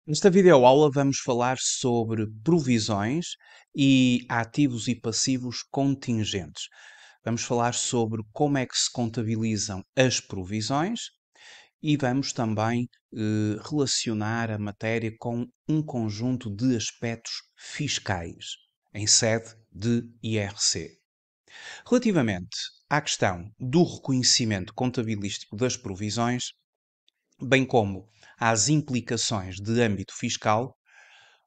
Nesta videoaula vamos falar sobre provisões e ativos e passivos contingentes. Vamos falar sobre como é que se contabilizam as provisões e vamos também relacionar a matéria com um conjunto de aspectos fiscais em sede de IRC. Relativamente à questão do reconhecimento contabilístico das provisões, bem como às implicações de âmbito fiscal,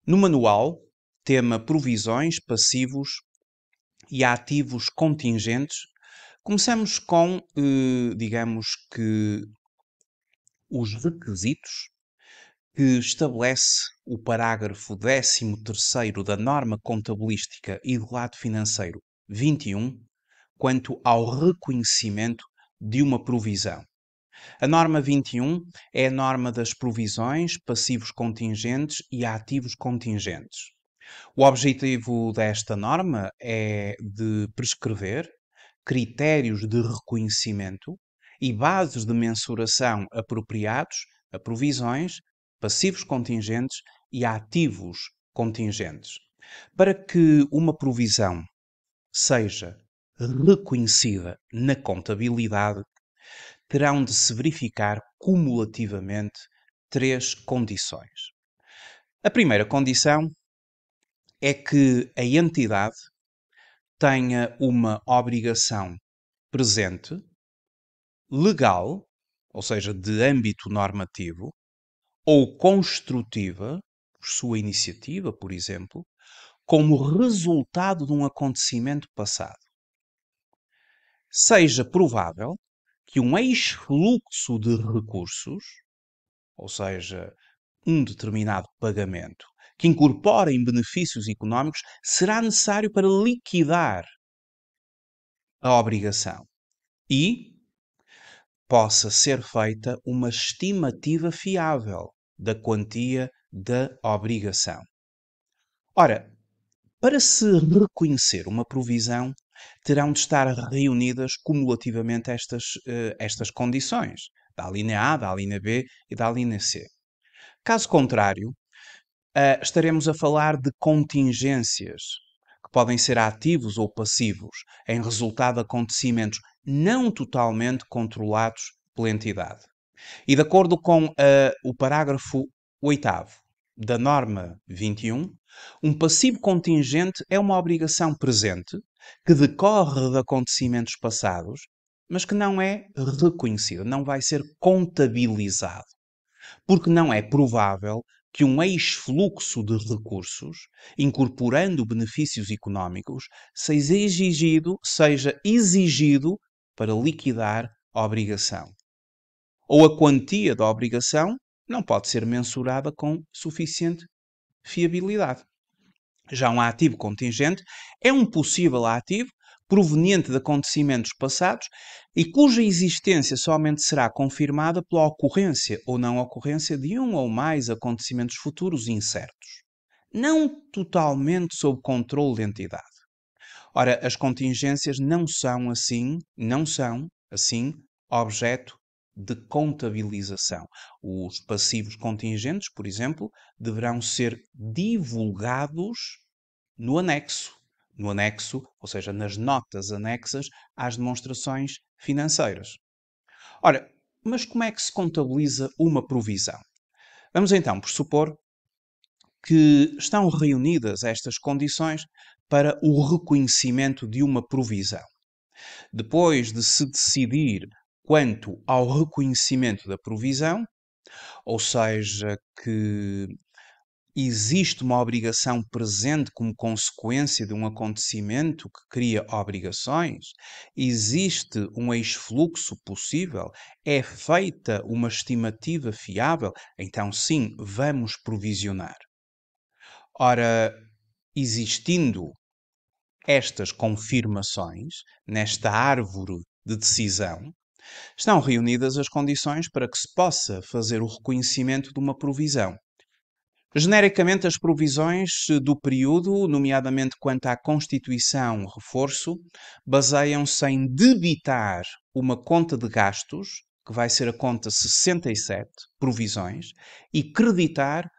no manual, tema provisões, passivos e ativos contingentes, começamos com, digamos que, os requisitos que estabelece o parágrafo 13º da norma contabilística e do lado financeiro 21, quanto ao reconhecimento de uma provisão. A norma 21 é a norma das provisões, passivos contingentes e ativos contingentes. O objetivo desta norma é de prescrever critérios de reconhecimento e bases de mensuração apropriados a provisões, passivos contingentes e ativos contingentes, para que uma provisão seja reconhecida na contabilidade, terão de se verificar cumulativamente três condições. A primeira condição é que a entidade tenha uma obrigação presente, legal, ou seja, de âmbito normativo, ou construtiva, por sua iniciativa, por exemplo, como resultado de um acontecimento passado. Seja provável que um ex-fluxo de recursos, ou seja, um determinado pagamento, que incorporem benefícios económicos, será necessário para liquidar a obrigação e possa ser feita uma estimativa fiável da quantia da obrigação. Ora, para se reconhecer uma provisão, terão de estar reunidas cumulativamente estas condições, da linha A, da linha B e da linha C. Caso contrário, estaremos a falar de contingências, que podem ser ativos ou passivos, em resultado de acontecimentos não totalmente controlados pela entidade. E de acordo com o parágrafo 8º da norma 21, um passivo contingente é uma obrigação presente que decorre de acontecimentos passados, mas que não é reconhecida, não vai ser contabilizado, porque não é provável que um ex-fluxo de recursos, incorporando benefícios económicos, seja exigido para liquidar a obrigação. Ou a quantia da obrigação não pode ser mensurada com suficiente fiabilidade. Já um ativo contingente é um possível ativo proveniente de acontecimentos passados e cuja existência somente será confirmada pela ocorrência ou não ocorrência de um ou mais acontecimentos futuros incertos, não totalmente sob controle da entidade. Ora, as contingências não são assim objeto de contabilização. Os passivos contingentes, por exemplo, deverão ser divulgados no anexo. No anexo, ou seja, nas notas anexas às demonstrações financeiras. Ora, mas como é que se contabiliza uma provisão? Vamos então pressupor que estão reunidas estas condições para o reconhecimento de uma provisão. Depois de se decidir quanto ao reconhecimento da provisão, ou seja, que existe uma obrigação presente como consequência de um acontecimento que cria obrigações, existe um ex-fluxo possível, é feita uma estimativa fiável, então sim, vamos provisionar. Ora, existindo estas confirmações nesta árvore de decisão, estão reunidas as condições para que se possa fazer o reconhecimento de uma provisão. Genericamente, as provisões do período, nomeadamente quanto à constituição reforço, baseiam-se em debitar uma conta de gastos, que vai ser a conta 67, provisões, e creditar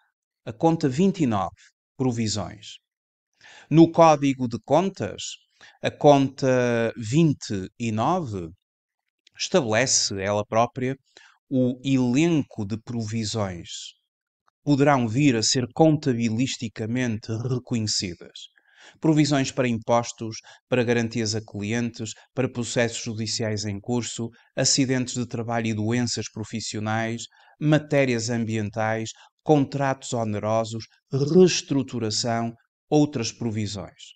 a conta 29, provisões. No código de contas, a conta 29 estabelece ela própria o elenco de provisões que poderão vir a ser contabilisticamente reconhecidas. Provisões para impostos, para garantias a clientes, para processos judiciais em curso, acidentes de trabalho e doenças profissionais, matérias ambientais, contratos onerosos, reestruturação, outras provisões.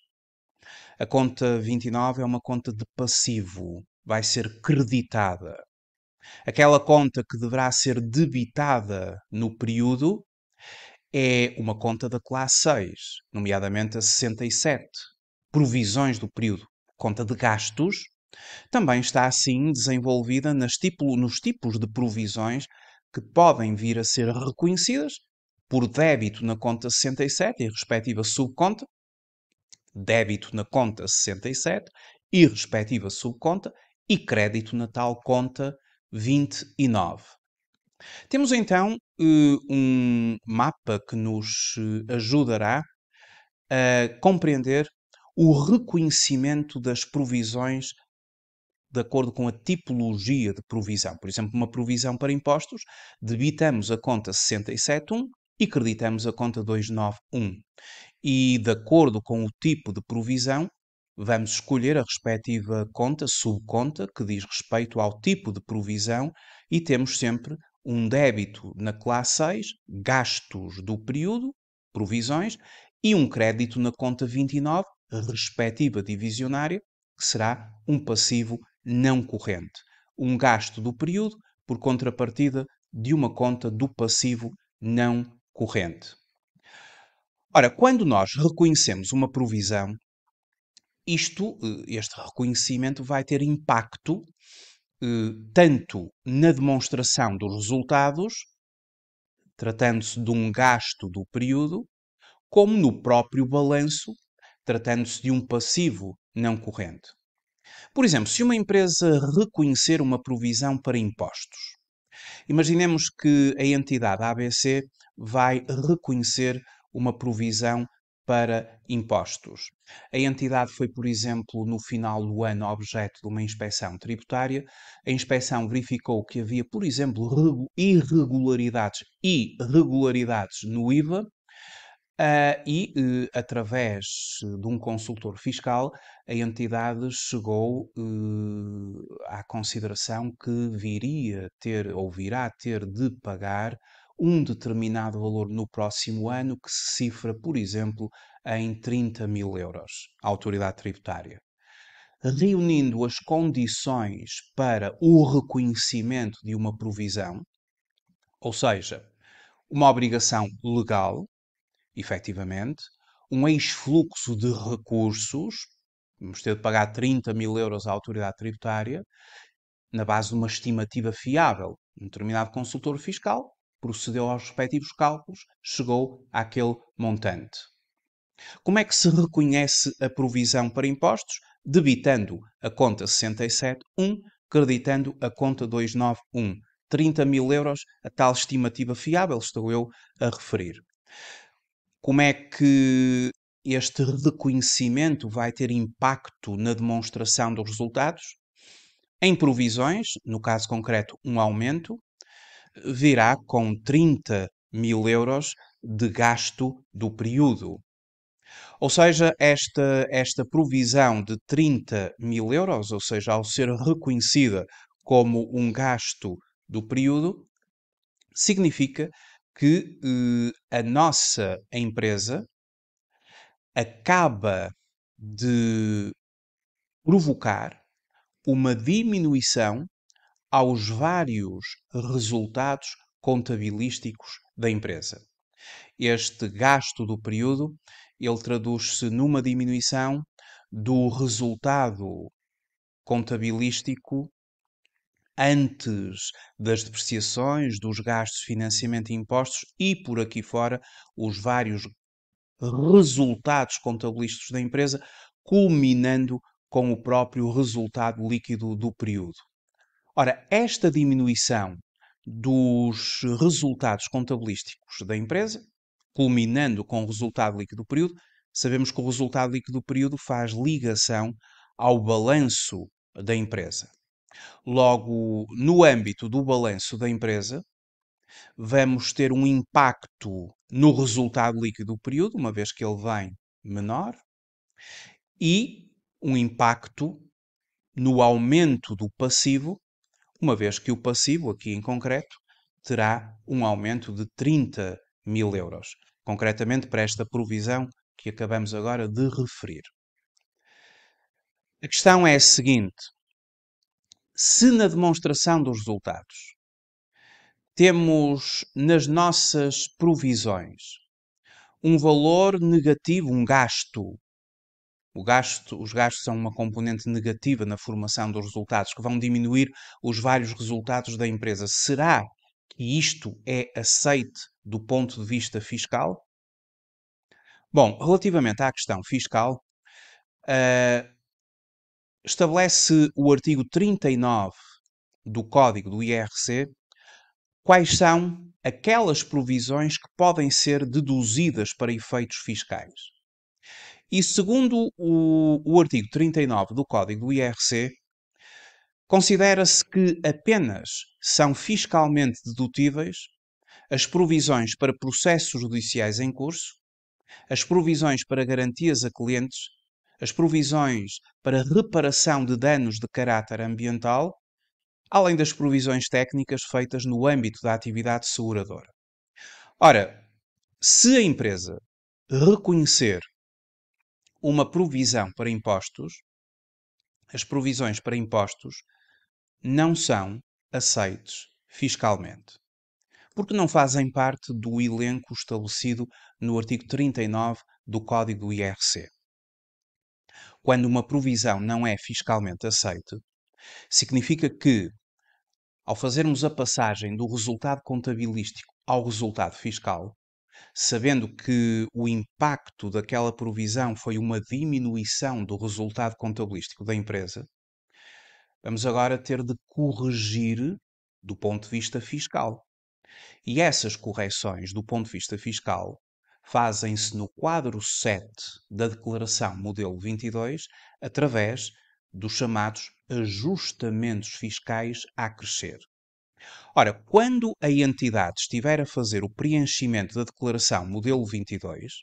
A conta 29 é uma conta de passivo, vai ser creditada. Aquela conta que deverá ser debitada no período é uma conta da classe 6, nomeadamente a 67. Provisões do período. Conta de gastos também está assim desenvolvida nos tipos de provisões que podem vir a ser reconhecidas por débito na conta 67 e respectiva subconta, débito na conta 67 e respectiva subconta e crédito na tal conta 29. Temos então um mapa que nos ajudará a compreender o reconhecimento das provisões de acordo com a tipologia de provisão. Por exemplo, uma provisão para impostos, debitamos a conta 671 e creditamos a conta 291. E, de acordo com o tipo de provisão, vamos escolher a respectiva conta, subconta, que diz respeito ao tipo de provisão, e temos sempre um débito na classe 6, gastos do período, provisões, e um crédito na conta 29, respectiva divisionária, que será um passivo não corrente. Um gasto do período por contrapartida de uma conta do passivo não corrente. Ora, quando nós reconhecemos uma provisão, este reconhecimento vai ter impacto tanto na demonstração dos resultados, tratando-se de um gasto do período, como no próprio balanço, tratando-se de um passivo não corrente. Por exemplo, se uma empresa reconhecer uma provisão para impostos, imaginemos que a entidade ABC vai reconhecer uma provisão para impostos. A entidade foi, por exemplo, no final do ano objeto de uma inspeção tributária. A inspeção verificou que havia, por exemplo, irregularidades e regularidades no IVA. Através de um consultor fiscal, a entidade chegou à consideração que viria ter ou virá ter de pagar um determinado valor no próximo ano que se cifra, por exemplo, em 30 mil euros, à autoridade tributária. Reunindo as condições para o reconhecimento de uma provisão, ou seja, uma obrigação legal, efetivamente, um ex-fluxo de recursos, vamos ter de pagar 30 mil euros à autoridade tributária, na base de uma estimativa fiável. Um determinado consultor fiscal procedeu aos respectivos cálculos, chegou àquele montante. Como é que se reconhece a provisão para impostos? Debitando a conta 67.1, creditando a conta 291. 30 mil euros, a tal estimativa fiável, estou eu a referir. Como é que este reconhecimento vai ter impacto na demonstração dos resultados? Em provisões, no caso concreto, um aumento, virá com 30 mil euros de gasto do período. Ou seja, esta provisão de 30 mil euros, ou seja, ao ser reconhecida como um gasto do período, significa que a nossa empresa acaba de provocar uma diminuição aos vários resultados contabilísticos da empresa. Este gasto do período, ele traduz-se numa diminuição do resultado contabilístico antes das depreciações, dos gastos de financiamento e impostos e por aqui fora os vários resultados contabilísticos da empresa, culminando com o próprio resultado líquido do período. Ora, esta diminuição dos resultados contabilísticos da empresa culminando com o resultado líquido do período, sabemos que o resultado líquido do período faz ligação ao balanço da empresa. Logo, no âmbito do balanço da empresa, vamos ter um impacto no resultado líquido do período, uma vez que ele vem menor, e um impacto no aumento do passivo, uma vez que o passivo, aqui em concreto, terá um aumento de 30.000 euros, concretamente para esta provisão que acabamos agora de referir. A questão é a seguinte: se na demonstração dos resultados temos nas nossas provisões um valor negativo, um gasto, os gastos são uma componente negativa na formação dos resultados, que vão diminuir os vários resultados da empresa. Será que isto é aceite do ponto de vista fiscal? Bom, relativamente à questão fiscal, estabelece o artigo 39 do Código do IRC quais são aquelas provisões que podem ser deduzidas para efeitos fiscais. E segundo o artigo 39 do Código do IRC, considera-se que apenas são fiscalmente dedutíveis as provisões para processos judiciais em curso, as provisões para garantias a clientes, as provisões para reparação de danos de caráter ambiental, além das provisões técnicas feitas no âmbito da atividade seguradora. Ora, se a empresa reconhecer uma provisão para impostos, as provisões para impostos não são aceites fiscalmente, porque não fazem parte do elenco estabelecido no artigo 39 do Código do IRC. Quando uma provisão não é fiscalmente aceite, significa que, ao fazermos a passagem do resultado contabilístico ao resultado fiscal, sabendo que o impacto daquela provisão foi uma diminuição do resultado contabilístico da empresa, vamos agora ter de corrigir do ponto de vista fiscal. E essas correções do ponto de vista fiscal fazem-se no quadro 7 da Declaração Modelo 22, através dos chamados ajustamentos fiscais a crescer. Ora, quando a entidade estiver a fazer o preenchimento da Declaração Modelo 22,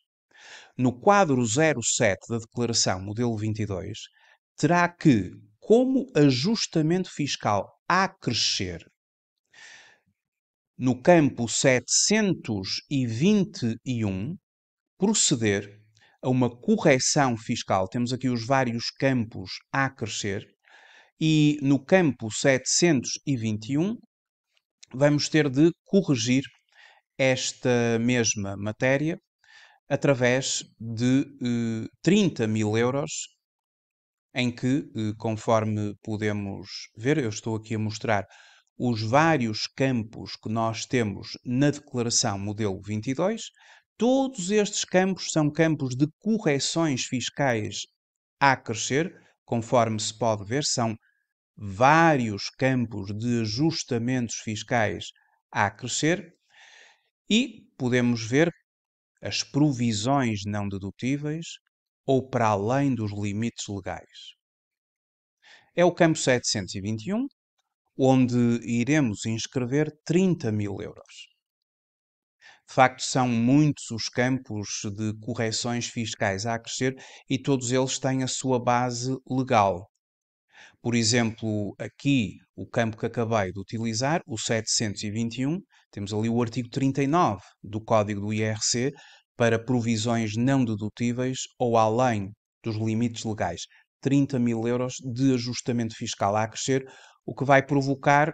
no quadro 07 da Declaração Modelo 22, terá que, como ajustamento fiscal a crescer, no campo 721, proceder a uma correção fiscal. Temos aqui os vários campos a crescer. E no campo 721, vamos ter de corrigir esta mesma matéria através de 30.000 euros, em que, conforme podemos ver, eu estou aqui a mostrar os vários campos que nós temos na Declaração Modelo 22. Todos estes campos são campos de correções fiscais a crescer, conforme se pode ver, são vários campos de ajustamentos fiscais a crescer e podemos ver as provisões não dedutíveis ou para além dos limites legais. É o campo 721, onde iremos inscrever 30.000 euros. De facto, são muitos os campos de correções fiscais a crescer e todos eles têm a sua base legal. Por exemplo, aqui, o campo que acabei de utilizar, o 721, temos ali o artigo 39 do Código do IRC para provisões não dedutíveis ou além dos limites legais. 30.000 euros de ajustamento fiscal a crescer, o que vai provocar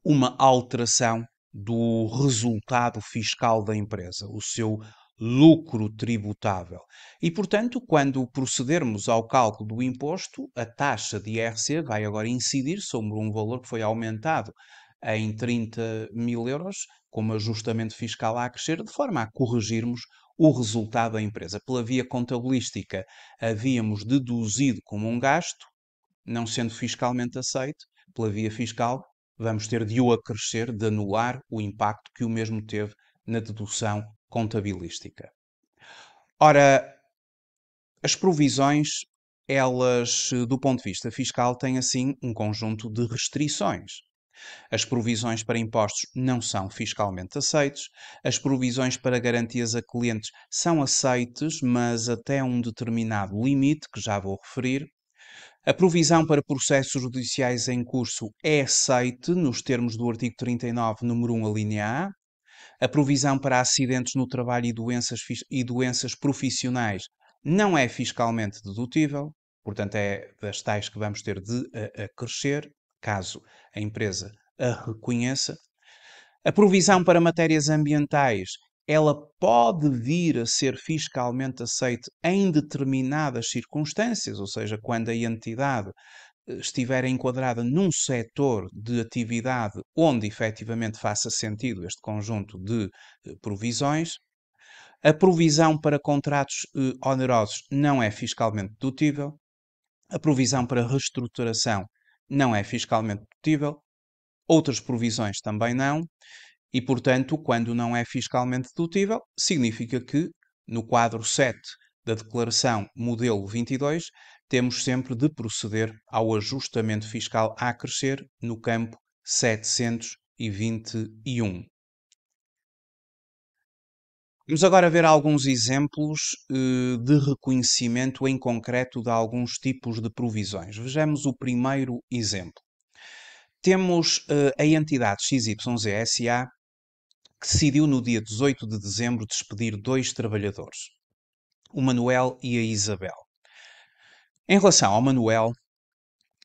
uma alteração do resultado fiscal da empresa, o seu lucro tributável. E, portanto, quando procedermos ao cálculo do imposto, a taxa de IRC vai agora incidir sobre um valor que foi aumentado em 30.000 euros, como ajustamento fiscal a crescer, de forma a corrigirmos o resultado da empresa. Pela via contabilística, havíamos deduzido como um gasto, não sendo fiscalmente aceito. Pela via fiscal, vamos ter de o acrescer, de anular o impacto que o mesmo teve na dedução contabilística. Ora, as provisões, elas, do ponto de vista fiscal, têm assim um conjunto de restrições. As provisões para impostos não são fiscalmente aceites, as provisões para garantias a clientes são aceites, mas até um determinado limite, que já vou referir. A provisão para processos judiciais em curso é aceite nos termos do artigo 39, número 1, a linha A. A provisão para acidentes no trabalho e doenças profissionais não é fiscalmente dedutível, portanto é das tais que vamos ter de crescer, caso a empresa a reconheça. A provisão para matérias ambientais, ela pode vir a ser fiscalmente aceite em determinadas circunstâncias, ou seja, quando a entidade estiver enquadrada num setor de atividade onde efetivamente faça sentido este conjunto de provisões. A provisão para contratos onerosos não é fiscalmente dedutível. A provisão para reestruturação não é fiscalmente dedutível. Outras provisões também não. E, portanto, quando não é fiscalmente dedutível, significa que, no quadro 7 da Declaração Modelo 22, temos sempre de proceder ao ajustamento fiscal a crescer no campo 721. Vamos agora ver alguns exemplos de reconhecimento em concreto de alguns tipos de provisões. Vejamos o primeiro exemplo. Temos a entidade XYZ SA, que decidiu no dia 18 de dezembro despedir 2 trabalhadores, o Manuel e a Isabel. Em relação ao Manuel,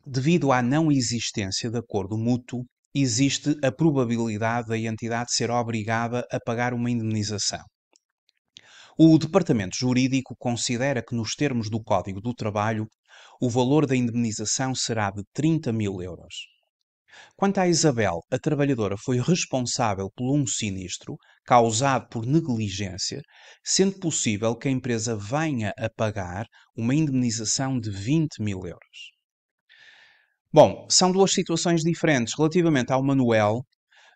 devido à não existência de acordo mútuo, existe a probabilidade da entidade ser obrigada a pagar uma indemnização. O Departamento Jurídico considera que, nos termos do Código do Trabalho, o valor da indemnização será de 30.000 euros. Quanto à Isabel, a trabalhadora foi responsável por um sinistro causado por negligência, sendo possível que a empresa venha a pagar uma indemnização de 20.000 euros. Bom, são duas situações diferentes. Relativamente ao Manuel,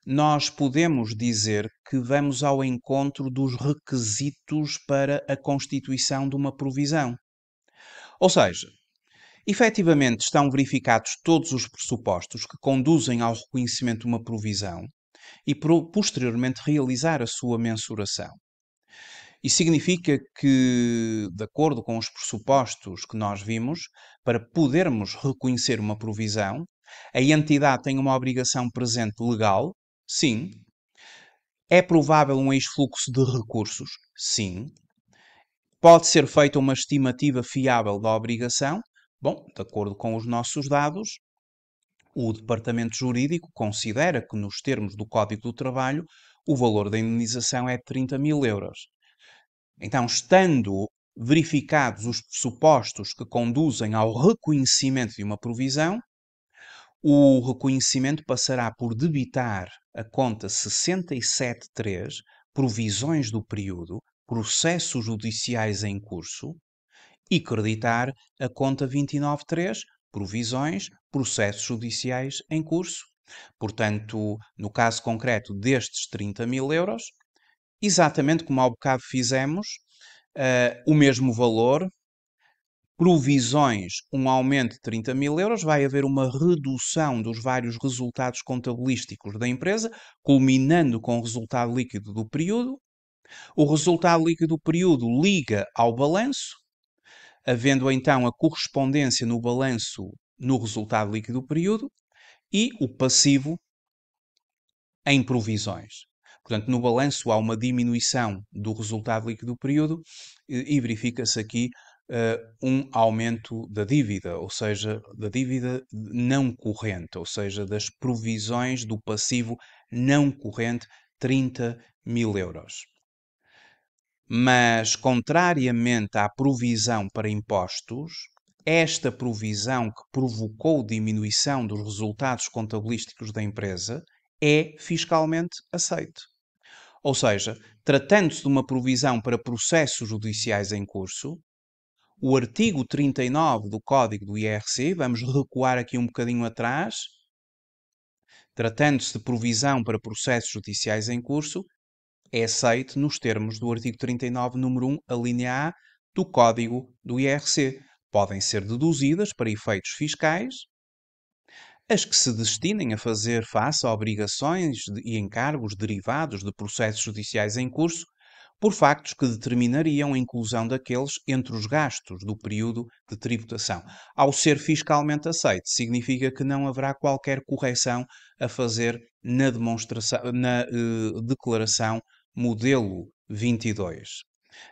nós podemos dizer que vamos ao encontro dos requisitos para a constituição de uma provisão. Ou seja, efetivamente estão verificados todos os pressupostos que conduzem ao reconhecimento de uma provisão e posteriormente realizar a sua mensuração. Isso significa que, de acordo com os pressupostos que nós vimos, para podermos reconhecer uma provisão, a entidade tem uma obrigação presente legal? Sim. É provável um ex-fluxo de recursos? Sim. Pode ser feita uma estimativa fiável da obrigação? Bom, de acordo com os nossos dados, o Departamento Jurídico considera que, nos termos do Código do Trabalho, o valor da indemnização é de 30.000 euros. Então, estando verificados os pressupostos que conduzem ao reconhecimento de uma provisão, o reconhecimento passará por debitar a conta 67.3, provisões do período, processos judiciais em curso, e creditar a conta 29.3, provisões, processos judiciais em curso. Portanto, no caso concreto destes 30.000 euros, exatamente como há bocado fizemos, o mesmo valor, provisões, um aumento de 30.000 euros, vai haver uma redução dos vários resultados contabilísticos da empresa, culminando com o resultado líquido do período. O resultado líquido do período liga ao balanço, havendo então a correspondência no balanço no resultado líquido do período e o passivo em provisões. Portanto, no balanço há uma diminuição do resultado líquido do período e verifica-se aqui um aumento da dívida, ou seja, da dívida não corrente, ou seja, das provisões do passivo não corrente, 30.000 euros. Mas, contrariamente à provisão para impostos, esta provisão que provocou diminuição dos resultados contabilísticos da empresa é fiscalmente aceite. Ou seja, tratando-se de uma provisão para processos judiciais em curso, o artigo 39 do Código do IRC, vamos recuar aqui um bocadinho atrás, tratando-se de provisão para processos judiciais em curso, é aceite nos termos do artigo 39, número 1, a linha A do Código do IRC. Podem ser deduzidas para efeitos fiscais as que se destinem a fazer face a obrigações e encargos derivados de processos judiciais em curso, por factos que determinariam a inclusão daqueles entre os gastos do período de tributação. Ao ser fiscalmente aceite, significa que não haverá qualquer correção a fazer na declaração modelo 22.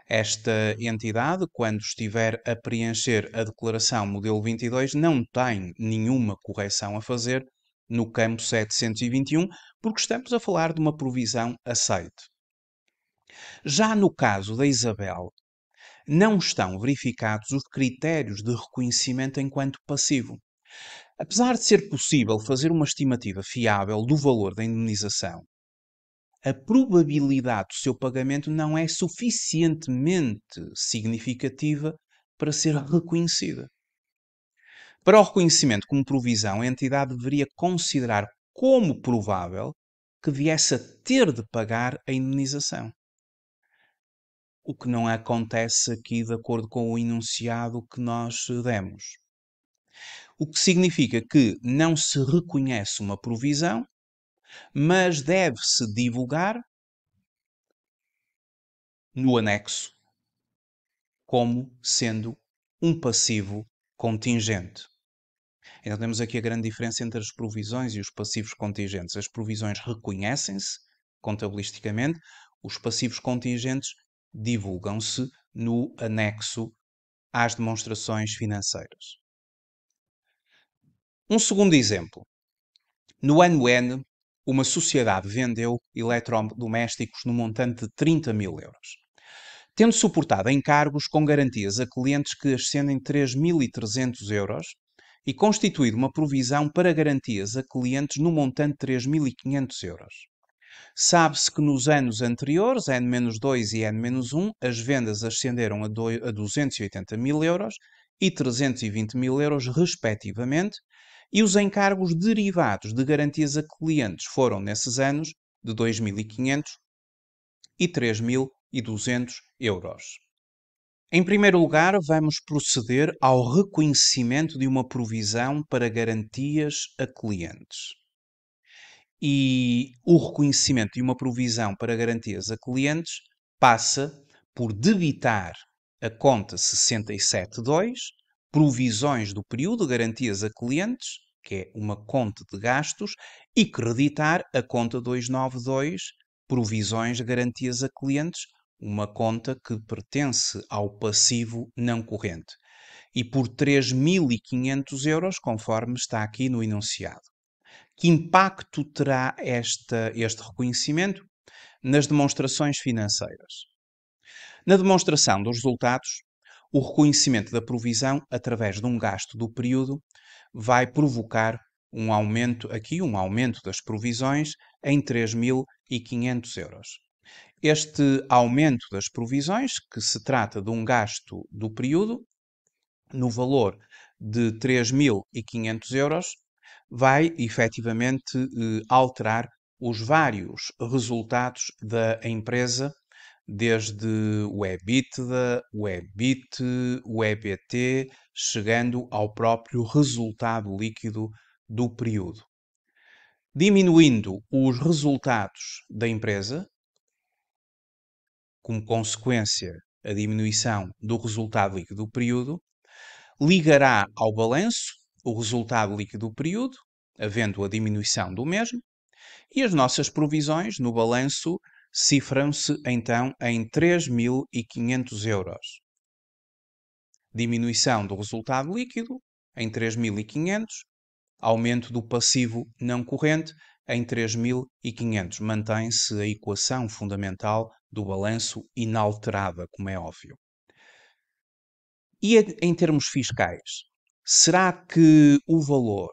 Esta entidade, quando estiver a preencher a declaração modelo 22, não tem nenhuma correção a fazer no campo 721, porque estamos a falar de uma provisão aceite. Já no caso da Isabel, não estão verificados os critérios de reconhecimento enquanto passivo. Apesar de ser possível fazer uma estimativa fiável do valor da indemnização, a probabilidade do seu pagamento não é suficientemente significativa para ser reconhecida. Para o reconhecimento como provisão, a entidade deveria considerar como provável que viesse a ter de pagar a indemnização. O que não acontece aqui de acordo com o enunciado que nós demos. O que significa que não se reconhece uma provisão, mas deve-se divulgar no anexo como sendo um passivo contingente. Então temos aqui a grande diferença entre as provisões e os passivos contingentes. As provisões reconhecem-se contabilisticamente, os passivos contingentes divulgam-se no anexo às demonstrações financeiras. Um segundo exemplo. No ano N, uma sociedade vendeu eletrodomésticos no montante de 30 mil euros, tendo suportado encargos com garantias a clientes que ascendem 3.300 euros e constituído uma provisão para garantias a clientes no montante de 3.500 euros. Sabe-se que nos anos anteriores, N-2 e N-1, as vendas ascenderam a 280 mil euros e 320 mil euros, respectivamente, e os encargos derivados de garantias a clientes foram, nesses anos, de 2.500 e 3.200 euros. Em primeiro lugar, vamos proceder ao reconhecimento de uma provisão para garantias a clientes. E o reconhecimento de uma provisão para garantias a clientes passa por debitar a conta 672, provisões do período, garantias a clientes, que é uma conta de gastos, e creditar a conta 292, provisões de garantias a clientes, uma conta que pertence ao passivo não corrente. E por 3.500 euros, conforme está aqui no enunciado. Que impacto terá este reconhecimento nas demonstrações financeiras? Na demonstração dos resultados, o reconhecimento da provisão através de um gasto do período vai provocar um aumento das provisões em 3.500 euros. Este aumento das provisões, que se trata de um gasto do período, no valor de 3.500 euros, vai efetivamente alterar os vários resultados da empresa, desde o EBITDA, o EBIT, o EBT, chegando ao próprio resultado líquido do período. Diminuindo os resultados da empresa, como consequência a diminuição do resultado líquido do período, ligará ao balanço o resultado líquido do período, havendo a diminuição do mesmo, e as nossas provisões no balanço cifram-se então em 3.500 euros. Diminuição do resultado líquido em 3.500, aumento do passivo não corrente em 3.500. Mantém-se a equação fundamental do balanço inalterada, como é óbvio. E em termos fiscais, será que o valor,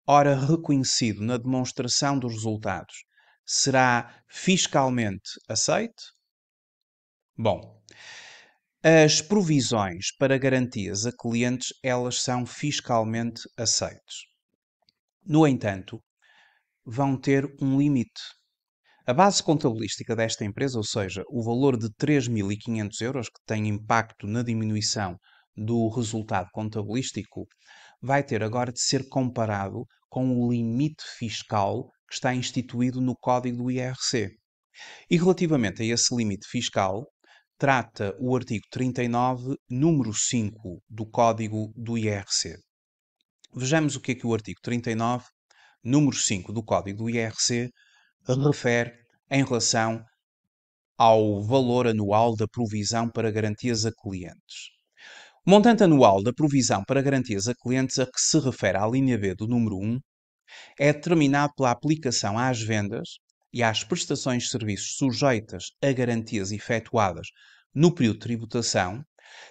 ora reconhecido na demonstração dos resultados, será fiscalmente aceite? Bom, as provisões para garantias a clientes, elas são fiscalmente aceites. No entanto, vão ter um limite. A base contabilística desta empresa, ou seja, o valor de 3.500 euros, que tem impacto na diminuição do resultado contabilístico, vai ter agora de ser comparado com o limite fiscal que está instituído no Código do IRC. E relativamente a esse limite fiscal, trata o artigo 39, número 5 do Código do IRC. Vejamos o que é que o artigo 39, número 5 do Código do IRC refere em relação ao valor anual da provisão para garantias a clientes. O montante anual da provisão para garantias a clientes a que se refere à linha B do número 1 é determinado pela aplicação às vendas e às prestações de serviços sujeitas a garantias efetuadas no período de tributação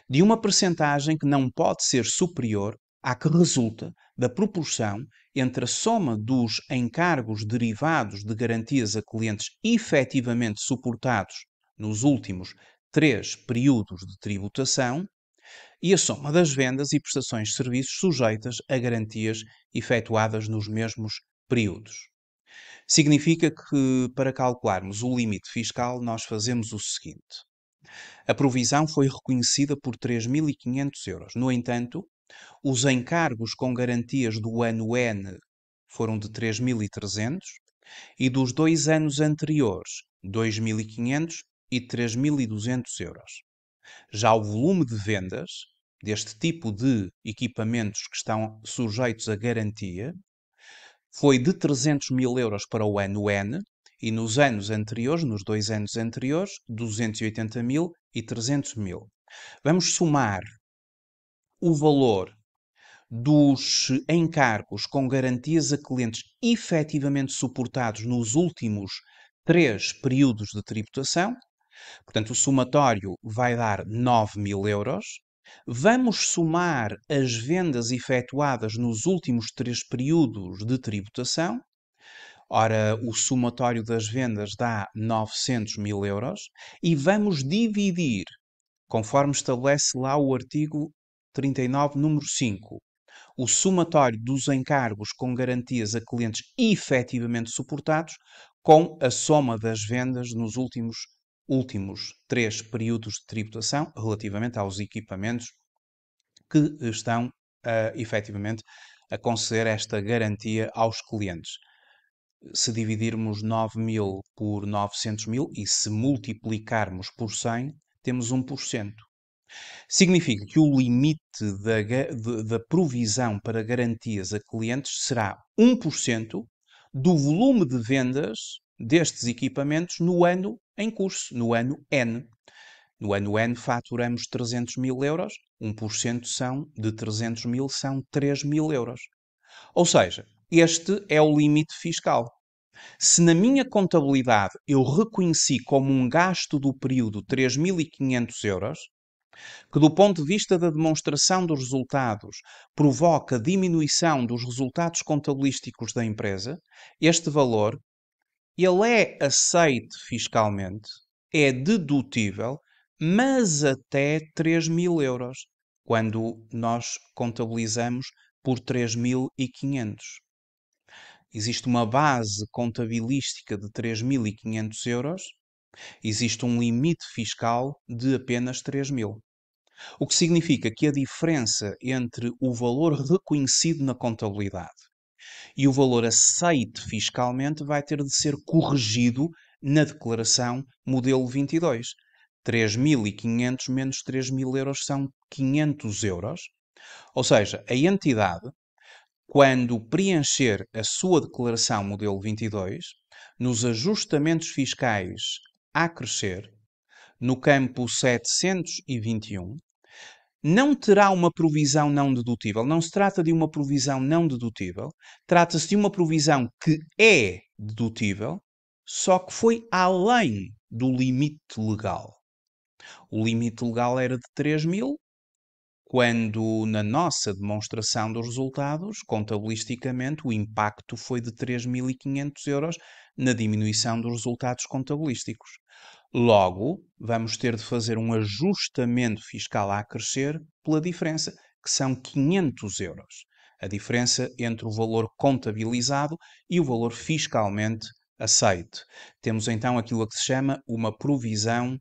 de uma percentagem que não pode ser superior à que resulta da proporção entre a soma dos encargos derivados de garantias a clientes efetivamente suportados nos últimos 3 períodos de tributação e a soma das vendas e prestações de serviços sujeitas a garantias efetuadas nos mesmos períodos. Significa que, para calcularmos o limite fiscal, nós fazemos o seguinte. A provisão foi reconhecida por 3.500 euros. No entanto, os encargos com garantias do ano N foram de 3.300 e dos 2 anos anteriores, 2.500 e 3.200 euros. Já o volume de vendas deste tipo de equipamentos que estão sujeitos a garantia foi de 300 mil euros para o ano N e nos anos anteriores, nos 2 anos anteriores, 280 mil e 300 mil. Vamos somar o valor dos encargos com garantias a clientes efetivamente suportados nos últimos 3 períodos de tributação. Portanto, o somatório vai dar 9.000 euros. Vamos somar as vendas efetuadas nos últimos 3 períodos de tributação. Ora, o somatório das vendas dá 900.000 euros. E vamos dividir, conforme estabelece lá o artigo 39, número 5, o somatório dos encargos com garantias a clientes efetivamente suportados com a soma das vendas nos últimos 3 períodos de tributação relativamente aos equipamentos que estão efetivamente a conceder esta garantia aos clientes. Se dividirmos 9.000 por 900.000 e se multiplicarmos por 100, temos 1%. Significa que o limite da provisão para garantias a clientes será 1% do volume de vendas destes equipamentos no ano em curso, no ano N. No ano N faturamos 300.000 euros, 1% de 300.000 são 3.000 euros. Ou seja, este é o limite fiscal. Se na minha contabilidade eu reconheci como um gasto do período 3.500 euros, que do ponto de vista da demonstração dos resultados provoca diminuição dos resultados contabilísticos da empresa, este valor ele é aceite fiscalmente, é dedutível, mas até 3.000 euros, quando nós contabilizamos por 3.500. Existe uma base contabilística de 3.500 euros, existe um limite fiscal de apenas 3.000. O que significa que a diferença entre o valor reconhecido na contabilidade e o valor aceite fiscalmente vai ter de ser corrigido na declaração modelo 22. 3.500 menos 3.000 euros são 500 euros. Ou seja, a entidade, quando preencher a sua declaração modelo 22, nos ajustamentos fiscais a crescer, no campo 721, não terá uma provisão não dedutível. Não se trata de uma provisão não dedutível, trata-se de uma provisão que é dedutível, só que foi além do limite legal. O limite legal era de 3.000, quando na nossa demonstração dos resultados, contabilisticamente, o impacto foi de 3.500 euros na diminuição dos resultados contabilísticos. Logo, vamos ter de fazer um ajustamento fiscal a crescer pela diferença, que são 500 euros. A diferença entre o valor contabilizado e o valor fiscalmente aceite. Temos então aquilo que se chama uma provisão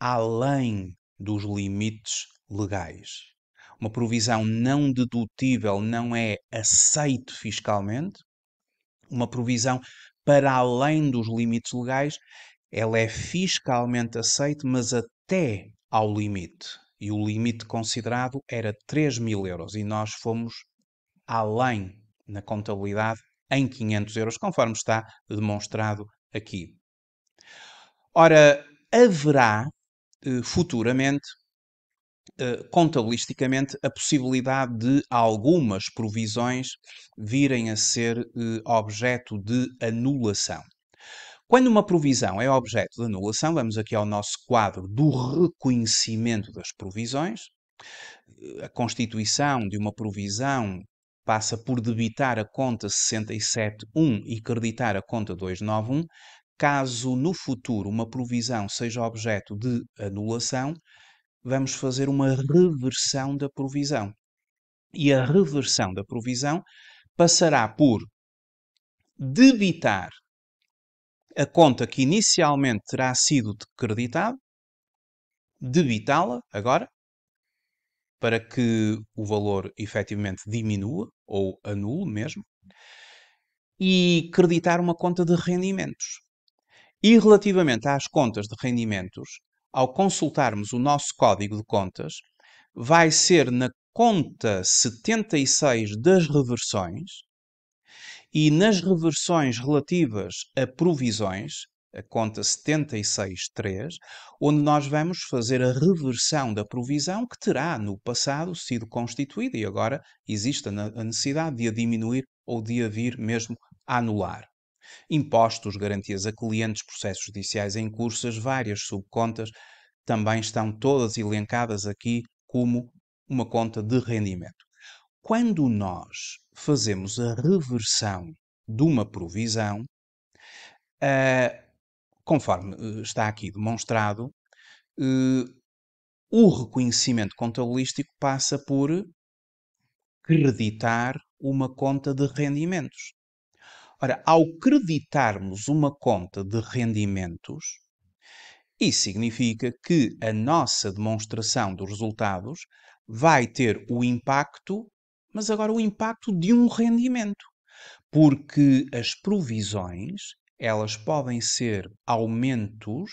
além dos limites legais. Uma provisão não dedutível não é aceite fiscalmente. Uma provisão para além dos limites legais, ela é fiscalmente aceite, mas até ao limite. E o limite considerado era 3.000 euros e nós fomos além na contabilidade em 500 euros, conforme está demonstrado aqui. Ora, haverá futuramente, contabilisticamente, a possibilidade de algumas provisões virem a ser objeto de anulação. Quando uma provisão é objeto de anulação, vamos aqui ao nosso quadro do reconhecimento das provisões. A constituição de uma provisão passa por debitar a conta 67.1 e creditar a conta 291. Caso no futuro uma provisão seja objeto de anulação, vamos fazer uma reversão da provisão. E a reversão da provisão passará por debitar a conta que inicialmente terá sido creditada, debitá-la agora, para que o valor efetivamente diminua, ou anule mesmo, e creditar uma conta de rendimentos. E relativamente às contas de rendimentos, ao consultarmos o nosso código de contas, vai ser na conta 76 das reversões e nas reversões relativas a provisões, a conta 76.3, onde nós vamos fazer a reversão da provisão que terá no passado sido constituída e agora existe a necessidade de a diminuir ou de a vir mesmo a anular. Impostos, garantias a clientes, processos judiciais em curso, as várias subcontas também estão todas elencadas aqui como uma conta de rendimento. Quando nós fazemos a reversão de uma provisão, conforme está aqui demonstrado, o reconhecimento contabilístico passa por creditar uma conta de rendimentos. Ora, ao creditarmos uma conta de rendimentos, isso significa que a nossa demonstração dos resultados vai ter o impacto, mas agora o impacto de um rendimento. Porque as provisões, elas podem ser aumentos,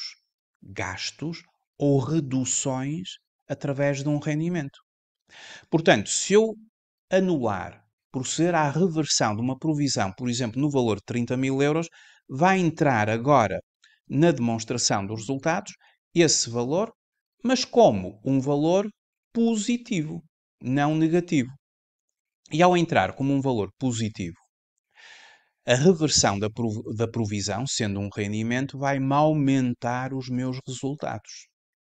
gastos ou reduções através de um rendimento. Portanto, se eu anular, proceder à reversão de uma provisão, por exemplo, no valor de 30.000 euros, vai entrar agora na demonstração dos resultados esse valor, mas como um valor positivo, não negativo. E ao entrar como um valor positivo, a reversão da provisão, sendo um rendimento, vai-me aumentar os meus resultados.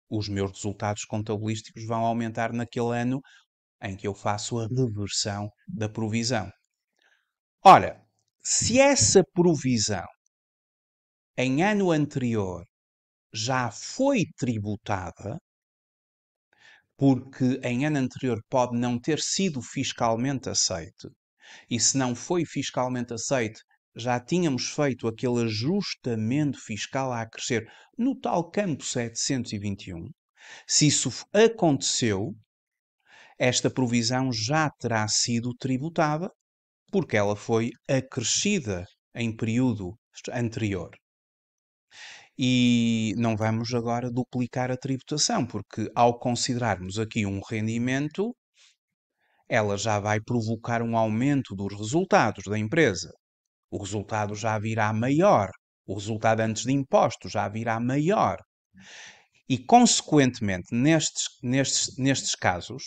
Os meus resultados contabilísticos vão aumentar naquele ano em que eu faço a reversão da provisão. Ora, se essa provisão em ano anterior já foi tributada, porque em ano anterior pode não ter sido fiscalmente aceite, e se não foi fiscalmente aceite, já tínhamos feito aquele ajustamento fiscal a acrescer no tal campo 721, se isso aconteceu, esta provisão já terá sido tributada, porque ela foi acrescida em período anterior. E não vamos agora duplicar a tributação, porque ao considerarmos aqui um rendimento, ela já vai provocar um aumento dos resultados da empresa. O resultado já virá maior. O resultado antes de impostos já virá maior. E, consequentemente, nestes casos,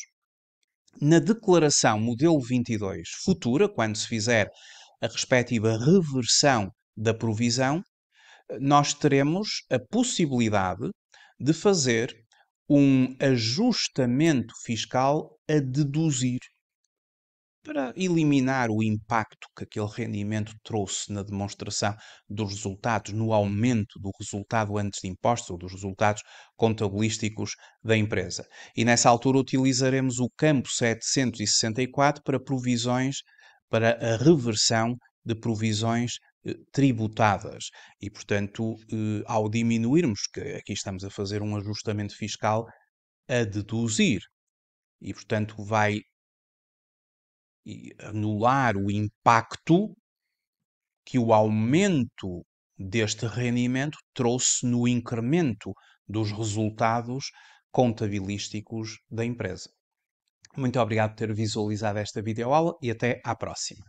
na declaração modelo 22 futura, quando se fizer a respectiva reversão da provisão, nós teremos a possibilidade de fazer um ajustamento fiscal a deduzir para eliminar o impacto que aquele rendimento trouxe na demonstração dos resultados, no aumento do resultado antes de impostos ou dos resultados contabilísticos da empresa. E nessa altura utilizaremos o campo 764 para provisões, para a reversão de provisões tributadas. E, portanto, ao diminuirmos, que aqui estamos a fazer um ajustamento fiscal, a deduzir, e, portanto, vai anular o impacto que o aumento deste rendimento trouxe no incremento dos resultados contabilísticos da empresa. Muito obrigado por ter visualizado esta videoaula e até à próxima.